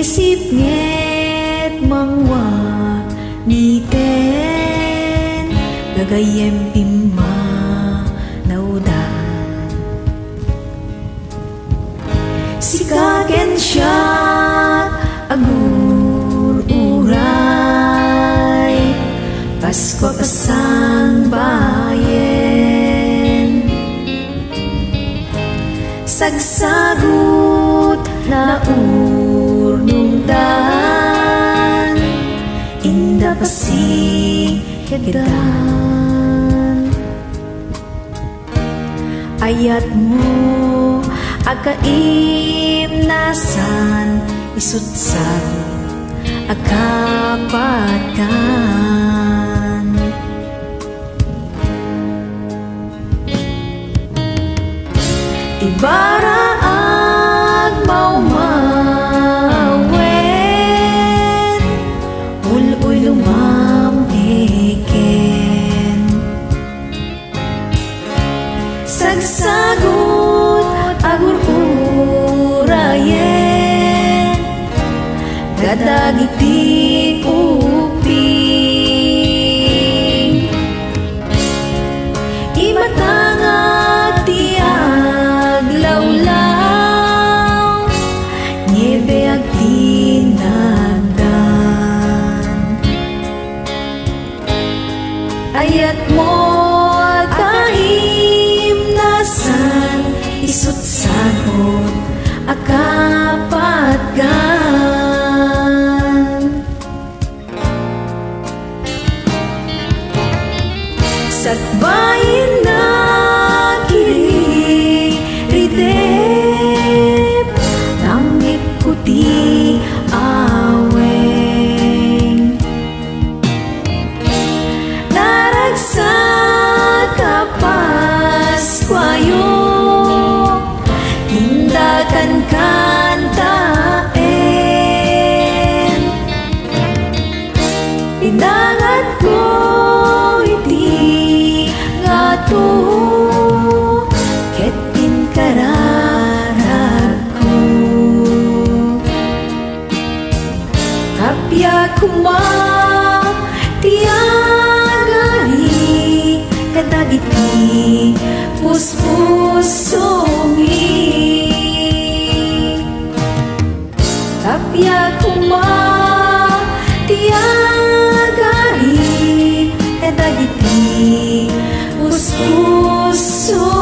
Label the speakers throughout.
Speaker 1: isip nget mangwa niten gagayem pimma naudan sikaken siya agur uray Pasko pasang bayan sagsagut na urnungdan inda pasing kedan ayat mo akaim nasan isutsan akapatkan ibaraag maumawen uluy lumameken sagsagut agur urayen gadagiti uping imatangag ti aglawlaw niebe ag tinagdan ayat mo kaim nasan isut sagot akapatgan sakbayin na ridep namik kuti aweng naragsa kapaskwayo tindakan kantaen pinangat ko iti ngato ketin kararagko kapya kuma tiagari kadagiti puspusomi kapya kuma tiagari kadagiti puspusomi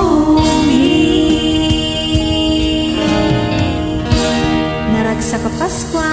Speaker 1: naragsa ka Paskwa